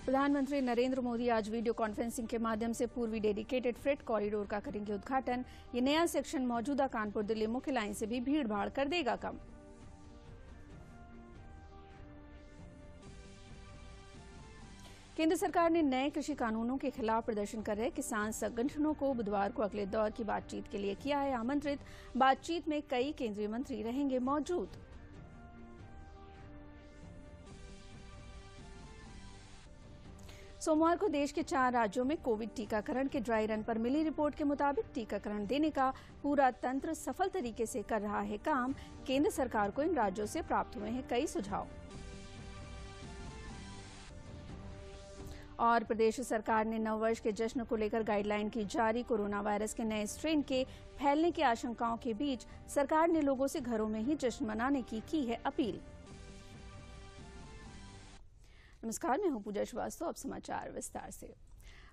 प्रधानमंत्री नरेंद्र मोदी आज video conferencing के माध्यम से पूर्वी डेडिकेटेड फ्रेट कॉरिडोर का करेंगे उद्घाटन। ये नया सेक्शन मौजूदा कानपुर दिल्ली मुख्य लाइन से भी भीड़ भाड़ कर देगा कम। केंद्र सरकार ने नए कृषि कानूनों के खिलाफ प्रदर्शन कर रहे किसान संगठनों को बुधवार को अगले दौर की बातचीत के लिए किया है आमंत्रित। बातचीत में कई केंद्रीय मंत्री रहेंगे मौजूद। सोमवार को देश के 4 राज्यों में कोविड टीकाकरण के ड्राई रन पर मिली रिपोर्ट के मुताबिक टीकाकरण देने का पूरा तंत्र सफल तरीके से कर रहा है काम। केंद्र सरकार को इन राज्यों से प्राप्त हुए हैं कई सुझाव। और प्रदेश सरकार ने नववर्ष के जश्न को लेकर गाइडलाइन की जारी। कोरोना वायरस के नए स्ट्रेन के फैलने की आशंकाओं के बीच सरकार ने लोगों से घरों में ही जश्न मनाने की है अपील। नमस्कार, मैं हूं पूजा श्रीवास्तव। अब समाचार विस्तार से।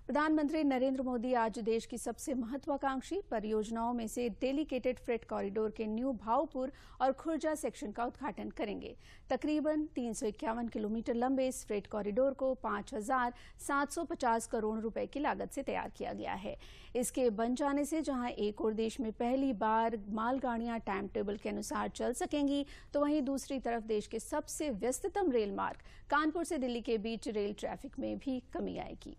प्रधानमंत्री नरेंद्र मोदी आज देश की सबसे महत्वाकांक्षी परियोजनाओं में से डेडिकेटेड फ्रेट कॉरिडोर के न्यू भाऊपुर और खुर्जा सेक्शन का उद्घाटन करेंगे। तकरीबन 351 किलोमीटर लंबे इस फ्रेट कॉरिडोर को 5,750 करोड़ रुपए की लागत से तैयार किया गया है। इसके बन जाने से जहां एक और देश में पहली बार मालगाड़ियां टाइम टेबल के अनुसार चल सकेंगी, तो वहीं दूसरी तरफ देश के सबसे व्यस्ततम रेल मार्ग कानपुर से दिल्ली के बीच रेल ट्रैफिक में भी कमी आएगी।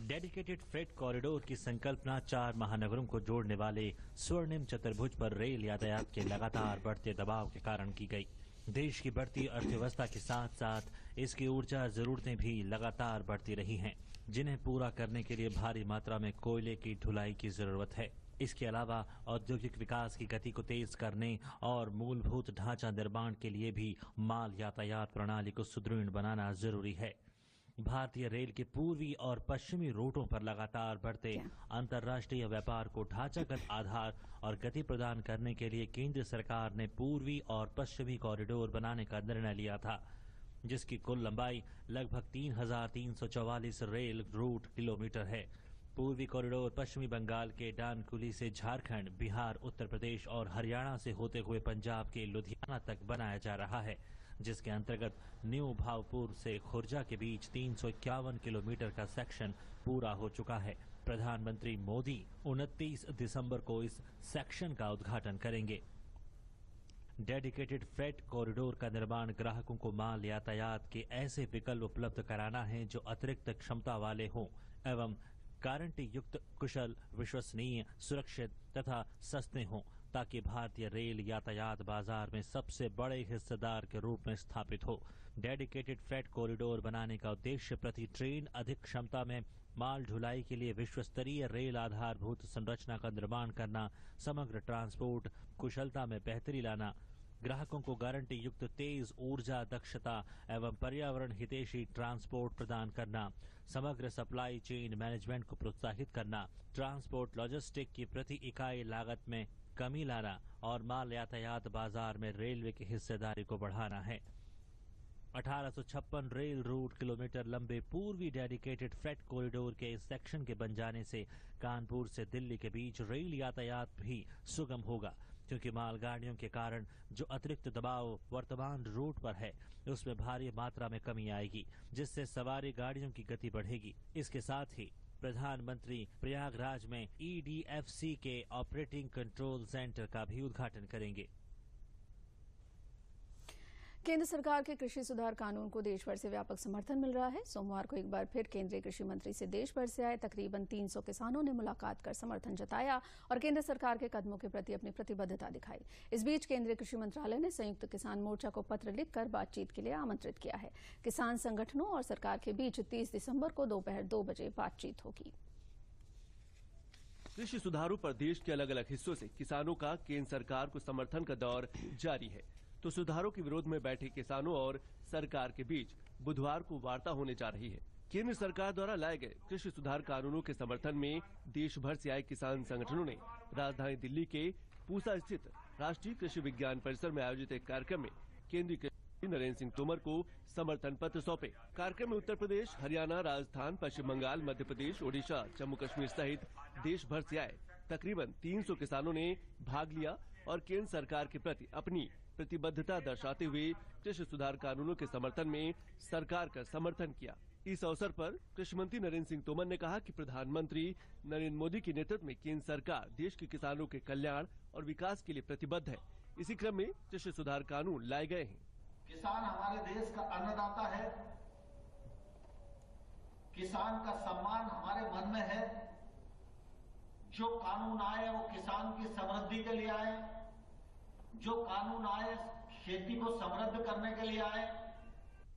डेडिकेटेड फ्रेट कॉरिडोर की संकल्पना 4 महानगरों को जोड़ने वाले स्वर्णिम चतुर्भुज पर रेल यातायात के लगातार बढ़ते दबाव के कारण की गई। देश की बढ़ती अर्थव्यवस्था के साथ साथ इसकी ऊर्जा जरूरतें भी लगातार बढ़ती रही हैं, जिन्हें पूरा करने के लिए भारी मात्रा में कोयले की ढुलाई की जरूरत है। इसके अलावा औद्योगिक विकास की गति को तेज करने और मूलभूत ढांचा निर्माण के लिए भी माल यातायात प्रणाली को सुदृढ़ बनाना जरूरी है। भारतीय रेल के पूर्वी और पश्चिमी रूटों पर लगातार बढ़ते अंतर्राष्ट्रीय व्यापार को ढांचागत आधार और गति प्रदान करने के लिए केंद्र सरकार ने पूर्वी और पश्चिमी कॉरिडोर बनाने का निर्णय लिया था, जिसकी कुल लंबाई लगभग 3,344 रेल रूट किलोमीटर है। पूर्वी कॉरिडोर पश्चिमी बंगाल के डानकुनी से झारखंड, बिहार, उत्तर प्रदेश और हरियाणा से होते हुए पंजाब के लुधियाना तक बनाया जा रहा है, जिसके अंतर्गत न्यू भाऊपुर से खुर्जा के बीच 351 किलोमीटर का सेक्शन पूरा हो चुका है। प्रधानमंत्री मोदी 29 दिसंबर को इस सेक्शन का उद्घाटन करेंगे। डेडिकेटेड फ्रेट कॉरिडोर का निर्माण ग्राहकों को माल यातायात के ऐसे विकल्प उपलब्ध कराना है जो अतिरिक्त क्षमता वाले हों एवं गारंटी युक्त, कुशल, विश्वसनीय, सुरक्षित तथा सस्ते हों, ताकि भारतीय रेल यातायात बाजार में सबसे बड़े हिस्सेदार के रूप में स्थापित हो। डेडिकेटेड फ्रेट कॉरिडोर बनाने का उद्देश्य प्रति ट्रेन अधिक क्षमता में माल ढुलाई के लिए विश्व स्तरीय रेल आधारभूत संरचना का निर्माण करना, समग्र ट्रांसपोर्ट कुशलता में बेहतरी लाना, ग्राहकों को गारंटी युक्त तेज ऊर्जा दक्षता एवं पर्यावरण हितैषी ट्रांसपोर्ट प्रदान करना, समग्र सप्लाई चेन मैनेजमेंट को प्रोत्साहित करना, ट्रांसपोर्ट लॉजिस्टिक की प्रति इकाई लागत में कमी लाना और माल यातायात बाजार में रेलवे की हिस्सेदारी को बढ़ाना है। 1856 रेल रूट किलोमीटर लंबे पूर्वी डेडिकेटेड फ्रेट कॉरिडोर के इस सेक्शन के बन जाने से कानपुर से दिल्ली के बीच रेल यातायात भी सुगम होगा, क्योंकि मालगाड़ियों के कारण जो अतिरिक्त दबाव वर्तमान रूट पर है उसमें भारी मात्रा में कमी आएगी, जिससे सवारी गाड़ियों की गति बढ़ेगी। इसके साथ ही प्रधानमंत्री प्रयागराज में EDFC के ऑपरेटिंग कंट्रोल सेंटर का भी उद्घाटन करेंगे। केंद्र सरकार के कृषि सुधार कानून को देश भर से व्यापक समर्थन मिल रहा है। सोमवार को एक बार फिर केंद्रीय कृषि मंत्री से देश भर से आए तकरीबन 300 किसानों ने मुलाकात कर समर्थन जताया और केंद्र सरकार के कदमों के प्रति अपनी प्रतिबद्धता दिखाई। इस बीच केंद्रीय कृषि मंत्रालय ने संयुक्त किसान मोर्चा को पत्र लिखकर बातचीत के लिए आमंत्रित किया है। किसान संगठनों और सरकार के बीच 30 दिसंबर को दोपहर 2 बजे बातचीत होगी। कृषि सुधारों पर देश के अलग अलग हिस्सों से किसानों का केंद्र सरकार को समर्थन का दौर जारी है, तो सुधारों के विरोध में बैठे किसानों और सरकार के बीच बुधवार को वार्ता होने जा रही है। केंद्र सरकार द्वारा लाए गए कृषि सुधार कानूनों के समर्थन में देश भर से आए किसान संगठनों ने राजधानी दिल्ली के पूसा स्थित राष्ट्रीय कृषि विज्ञान परिसर में आयोजित एक कार्यक्रम में केंद्रीय कृषि मंत्री नरेंद्र सिंह तोमर को समर्थन पत्र सौंपे। कार्यक्रम में उत्तर प्रदेश, हरियाणा, राजस्थान, पश्चिम बंगाल, मध्य प्रदेश, ओडिशा, जम्मू कश्मीर सहित देश भर से आए तकरीबन 300 किसानों ने भाग लिया और केंद्र सरकार के प्रति अपनी प्रतिबद्धता दर्शाते हुए कृषि सुधार कानूनों के समर्थन में सरकार का समर्थन किया। इस अवसर पर कृषि मंत्री नरेंद्र सिंह तोमर ने कहा कि प्रधानमंत्री नरेंद्र मोदी के नेतृत्व में केंद्र सरकार देश के किसानों के कल्याण और विकास के लिए प्रतिबद्ध है। इसी क्रम में कृषि सुधार कानून लाए गए हैं। किसान हमारे देश का अन्नदाता है, किसान का सम्मान हमारे मन में है। जो कानून आए वो किसान की समृद्धि के लिए आए, जो कानून आए खेती को समृद्ध करने के लिए आए।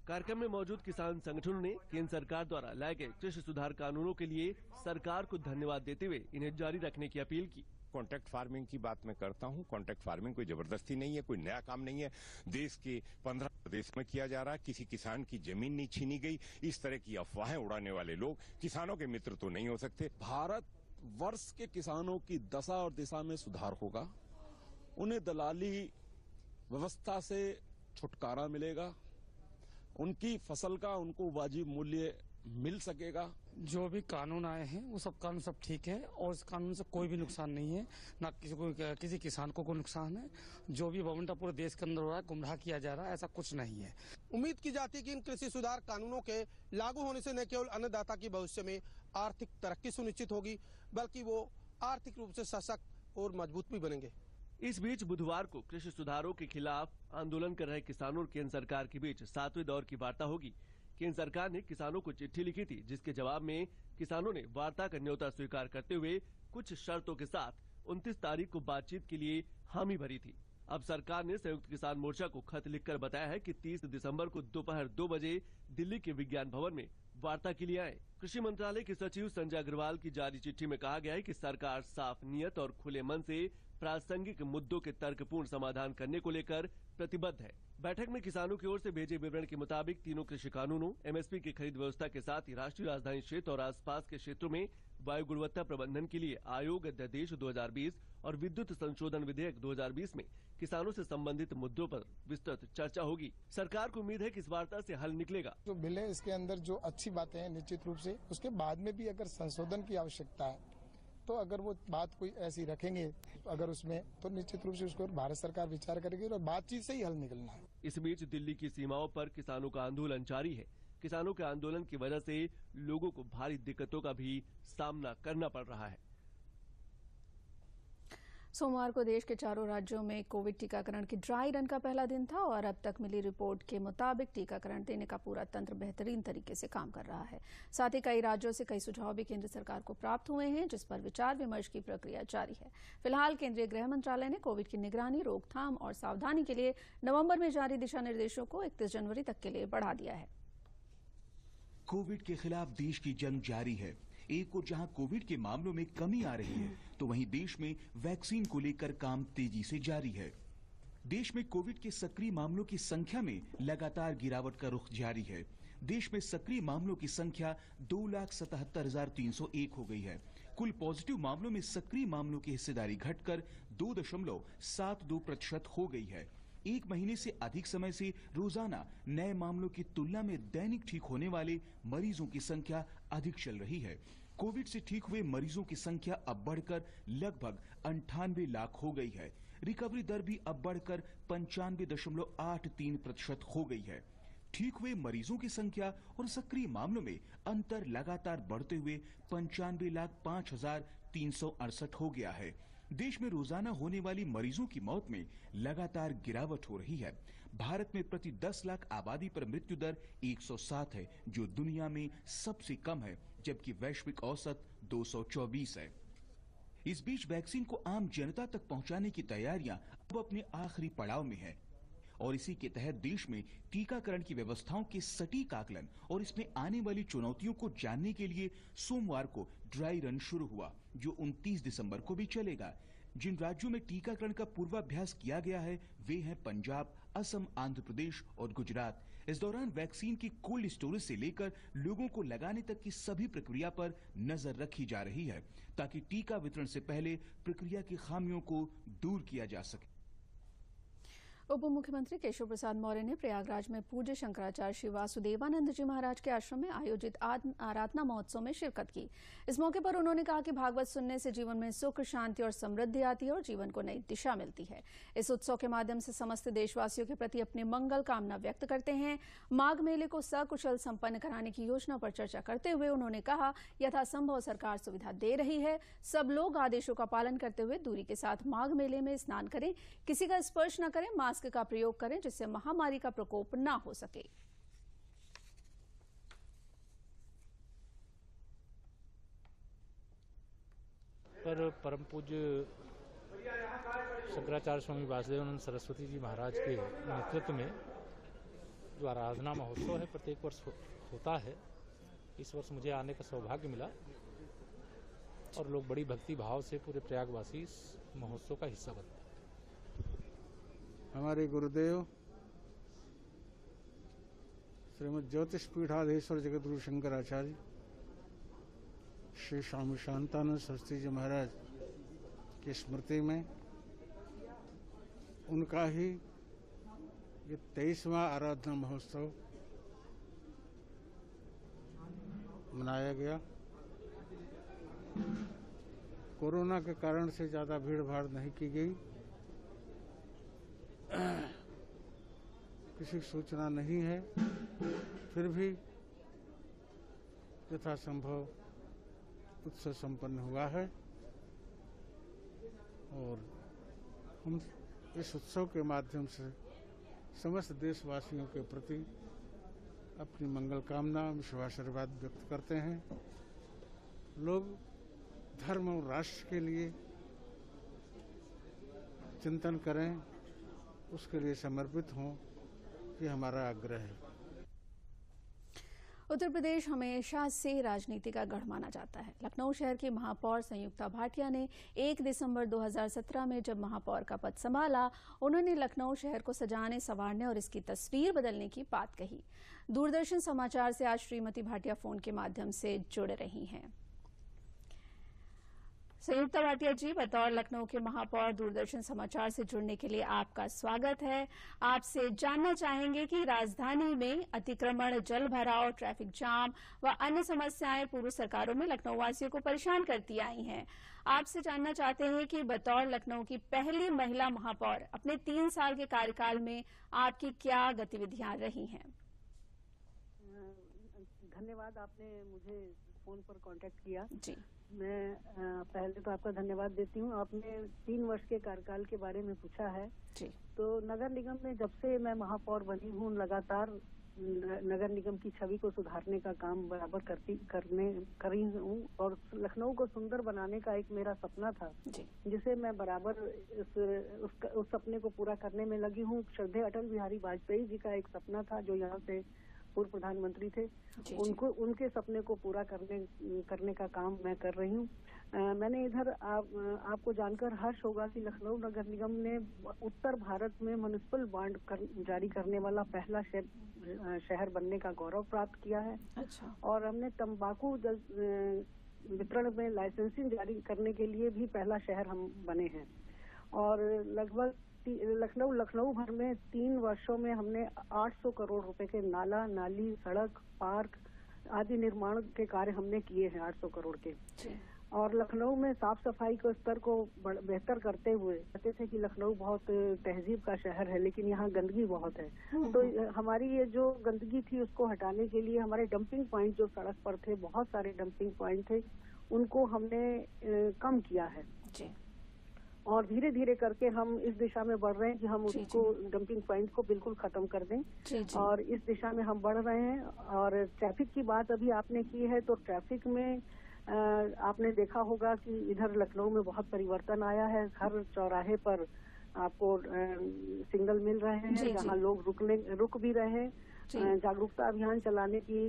कार्यक्रम में मौजूद किसान संगठनों ने केंद्र सरकार द्वारा लाए गए कृषि सुधार कानूनों के लिए सरकार को धन्यवाद देते हुए इन्हें जारी रखने की अपील की। कॉन्ट्रैक्ट फार्मिंग की बात मैं करता हूं। कॉन्ट्रैक्ट फार्मिंग कोई जबरदस्ती नहीं है, कोई नया काम नहीं है। देश के 15 प्रदेश में किया जा रहा है। किसी किसान की जमीन नहीं छीनी गई। इस तरह की अफवाहें उड़ाने वाले लोग किसानों के मित्र तो नहीं हो सकते। भारत वर्ष के किसानों की दशा और दिशा में सुधार होगा। उन्हें दलाली व्यवस्था से छुटकारा मिलेगा। उनकी फसल का उनको वाजिब मूल्य मिल सकेगा। जो भी कानून आए हैं वो सब कानून सब ठीक है और इस कानून से कोई भी नुकसान नहीं है, ना किसी किसान को कोई नुकसान है। जो भी बवंडा पूरे देश के अंदर हो रहा है, गुमराह किया जा रहा है, ऐसा कुछ नहीं है। उम्मीद की जाती है कि इन कृषि सुधार कानूनों के लागू होने से न केवल अन्नदाता की भविष्य में आर्थिक तरक्की सुनिश्चित होगी, बल्कि वो आर्थिक रूप से सशक्त और मजबूत भी बनेंगे। इस बीच बुधवार को कृषि सुधारों के खिलाफ आंदोलन कर रहे किसानों और केंद्र सरकार के बीच 7वें दौर की वार्ता होगी। केंद्र सरकार ने किसानों को चिट्ठी लिखी थी, जिसके जवाब में किसानों ने वार्ता का न्योता स्वीकार करते हुए कुछ शर्तों के साथ 29 तारीख को बातचीत के लिए हामी भरी थी। अब सरकार ने संयुक्त किसान मोर्चा को खत लिखकर बताया है कि 30 दिसंबर को दोपहर 2 बजे दिल्ली के विज्ञान भवन में वार्ता के लिए आए। कृषि मंत्रालय के सचिव संजय अग्रवाल की जारी चिट्ठी में कहा गया है कि सरकार साफ नियत और खुले मन से प्रासंगिक मुद्दों के तर्कपूर्ण समाधान करने को लेकर प्रतिबद्ध है। बैठक में किसानों की ओर से भेजे विवरण के मुताबिक तीनों कृषि कानूनों, एमएसपी की खरीद व्यवस्था के साथ ही राष्ट्रीय राजधानी क्षेत्र और आसपास के क्षेत्रों में वायु गुणवत्ता प्रबंधन के लिए आयोग अध्यादेश 2020 और विद्युत संशोधन विधेयक 2020 में किसानों से संबंधित मुद्दों पर विस्तृत चर्चा होगी। सरकार को उम्मीद है कि इस वार्ता से हल निकलेगा। जो बिल है इसके अंदर जो अच्छी बातें हैं निश्चित रूप से उसके बाद में भी अगर संशोधन की आवश्यकता है तो अगर वो बात कोई ऐसी रखेंगे अगर उसमें तो निश्चित रूप से उसको भारत सरकार विचार करेगी और बातचीत से ही हल निकलना है। इस बीच दिल्ली की सीमाओं पर किसानों का आंदोलन जारी है। किसानों के आंदोलन की वजह से लोगों को भारी दिक्कतों का भी सामना करना पड़ रहा है। सोमवार को देश के चारों राज्यों में कोविड टीकाकरण की ड्राई रन का पहला दिन था और अब तक मिली रिपोर्ट के मुताबिक टीकाकरण देने का पूरा तंत्र बेहतरीन तरीके से काम कर रहा है। साथ ही कई राज्यों से कई सुझाव भी केंद्र सरकार को प्राप्त हुए हैं, जिस पर विचार विमर्श की प्रक्रिया जारी है। फिलहाल केंद्रीय गृह मंत्रालय ने कोविड की निगरानी, रोकथाम और सावधानी के लिए नवंबर में जारी दिशा निर्देशों को 31 जनवरी तक के लिए बढ़ा दिया है। कोविड के खिलाफ देश की जंग जारी है। एक और जहां कोविड के मामलों में कमी आ रही है, तो वहीं देश में वैक्सीन को लेकर काम तेजी से जारी है। देश में कोविड के सक्रिय मामलों की संख्या में लगातार गिरावट का रुख जारी है। देश में सक्रिय मामलों की संख्या 2,77,301 हो गई है। कुल पॉजिटिव मामलों में सक्रिय मामलों की हिस्सेदारी घटकर 2.72% हो गई है। एक महीने से अधिक समय से रोजाना नए मामलों की तुलना में दैनिक ठीक होने वाले मरीजों की संख्या अधिक चल रही है। कोविड से ठीक हुए मरीजों की संख्या अब बढ़कर लगभग 98 लाख हो गई है। रिकवरी दर भी अब बढ़कर 95.83% हो गई है। ठीक हुए मरीजों की संख्या और सक्रिय मामलों में अंतर लगातार बढ़ते हुए 95,05,368 हो गया है। देश में रोजाना होने वाली मरीजों की मौत में लगातार गिरावट हो रही है। भारत में प्रति 10 लाख आबादी पर मृत्यु दर 107 है, जो दुनिया में सबसे कम है, जबकि वैश्विक औसत 224 है। इस बीच वैक्सीन को आम जनता तक पहुंचाने की तैयारियां अब अपने आखिरी पड़ाव में है और इसी के तहत देश में टीकाकरण की व्यवस्थाओं के सटीक आकलन और इसमें आने वाली चुनौतियों को जानने के लिए सोमवार को ड्राई रन शुरू हुआ, जो 29 दिसंबर को भी चलेगा। जिन राज्यों में टीकाकरण का पूर्वाभ्यास किया गया है वे हैं पंजाब, असम, आंध्र प्रदेश और गुजरात। इस दौरान वैक्सीन की कोल्ड स्टोरेज से लेकर लोगों को लगाने तक की सभी प्रक्रिया पर नजर रखी जा रही है, ताकि टीका वितरण से पहले प्रक्रिया की खामियों को दूर किया जा सके। उप मुख्यमंत्री केशव प्रसाद मौर्य ने प्रयागराज में पूज्य शंकराचार्य श्री वासुदेवानंद जी महाराज के आश्रम में आयोजित आराधना महोत्सव में शिरकत की। इस मौके पर उन्होंने कहा कि भागवत सुनने से जीवन में सुख, शांति और समृद्धि आती है और जीवन को नई दिशा मिलती है। इस उत्सव के माध्यम से समस्त देशवासियों के प्रति अपनी मंगल कामना व्यक्त करते हैं। माघ मेले को सकुशल संपन्न कराने की योजना पर चर्चा करते हुए उन्होंने कहा, यथासंभव सरकार सुविधा दे रही है। सब लोग आदेशों का पालन करते हुए दूरी के साथ माघ मेले में स्नान करें, किसी का स्पर्श न करें, मास्क का प्रयोग करें जिससे महामारी का प्रकोप न हो सके। पर परम पूज्य शंकराचार्य स्वामी वासुदेवानंद सरस्वती जी महाराज के नेतृत्व में जो आराधना महोत्सव है प्रत्येक वर्ष होता है। इस वर्ष मुझे आने का सौभाग्य मिला और लोग बड़ी भक्ति भाव से पूरे प्रयागवासी इस महोत्सव का हिस्सा बनते हैं। हमारे गुरुदेव श्रीमद ज्योतिष पीठाधीश्वर जगतगुरु शंकराचार्य श्री स्वामी शांतानंद सरस्वती जी महाराज की स्मृति में उनका ही ये 23वां आराधना महोत्सव मनाया गया। कोरोना के कारण से ज्यादा भीड़ भाड़ नहीं की गई। किसी सूचना नहीं है, फिर भी यथासंभव उत्सव संपन्न हुआ है और हम इस उत्सव के माध्यम से समस्त देशवासियों के प्रति अपनी मंगल कामना, विश्वास-आशीर्वाद व्यक्त करते हैं। लोग धर्म और राष्ट्र के लिए चिंतन करें, उसके लिए समर्पित हों, ये हमारा आग्रह है। उत्तर प्रदेश हमेशा से राजनीति का गढ़ माना जाता है। लखनऊ शहर की महापौर संयुक्ता भाटिया ने 1 दिसंबर 2017 में जब महापौर का पद संभाला, उन्होंने लखनऊ शहर को सजाने, संवारने और इसकी तस्वीर बदलने की बात कही। दूरदर्शन समाचार से आज श्रीमती भाटिया फोन के माध्यम से जुड़ रही हैं। संयुक्ता भाटिया जी, बतौर लखनऊ के महापौर दूरदर्शन समाचार से जुड़ने के लिए आपका स्वागत है। आपसे जानना चाहेंगे कि राजधानी में अतिक्रमण, जल भराव, ट्रैफिक जाम व अन्य समस्याएं पूर्व सरकारों में लखनऊ वासियों को परेशान करती आई हैं। आपसे जानना चाहते हैं कि बतौर लखनऊ की पहली महिला महापौर अपने 3 साल के कार्यकाल में आपकी क्या गतिविधियां रही हैं? धन्यवाद, आपने मुझे फोन पर कांटेक्ट किया जी। मैं पहले तो आपका धन्यवाद देती हूँ। आपने 3 वर्ष के कार्यकाल के बारे में पूछा है जी। तो नगर निगम में जब से मैं महापौर बनी हूँ, लगातार नगर निगम की छवि को सुधारने का काम बराबर करी हूँ और लखनऊ को सुंदर बनाने का एक मेरा सपना था जिसे मैं बराबर उस सपने को पूरा करने में लगी हूँ। श्रद्धेय अटल बिहारी वाजपेयी जी का एक सपना था जो यहाँ से पूर्व प्रधानमंत्री थे, उनके सपने को पूरा करने का काम मैं कर रही हूँ। मैंने इधर आपको जानकर हर्ष होगा कि लखनऊ नगर निगम ने उत्तर भारत में म्युनिसिपल बॉन्ड जारी करने वाला पहला शहर बनने का गौरव प्राप्त किया है। अच्छा। और हमने तंबाकू वितरण में लाइसेंसिंग जारी करने के लिए भी पहला शहर हम बने हैं। और लगभग लखनऊ भर में 3 वर्षों में हमने 800 करोड़ रुपए के नाला, नाली, सड़क, पार्क आदि निर्माण के कार्य हमने किए हैं 800 करोड़ के। और लखनऊ में साफ सफाई के स्तर को बेहतर करते हुए कहते थे कि लखनऊ बहुत तहजीब का शहर है, लेकिन यहाँ गंदगी बहुत है। तो हमारी ये जो गंदगी थी उसको हटाने के लिए हमारे डंपिंग पॉइंट जो सड़क पर थे, बहुत सारे डंपिंग पॉइंट थे, उनको हमने कम किया है और धीरे धीरे करके हम इस दिशा में बढ़ रहे हैं कि हम उसको डंपिंग पॉइंट को बिल्कुल खत्म कर दें और इस दिशा में हम बढ़ रहे हैं। और ट्रैफिक की बात अभी आपने की है, तो ट्रैफिक में आपने देखा होगा कि इधर लखनऊ में बहुत परिवर्तन आया है। हर चौराहे पर आपको सिग्नल मिल रहे हैं जहाँ लोग रुक भी रहे हैं। जागरूकता अभियान चलाने की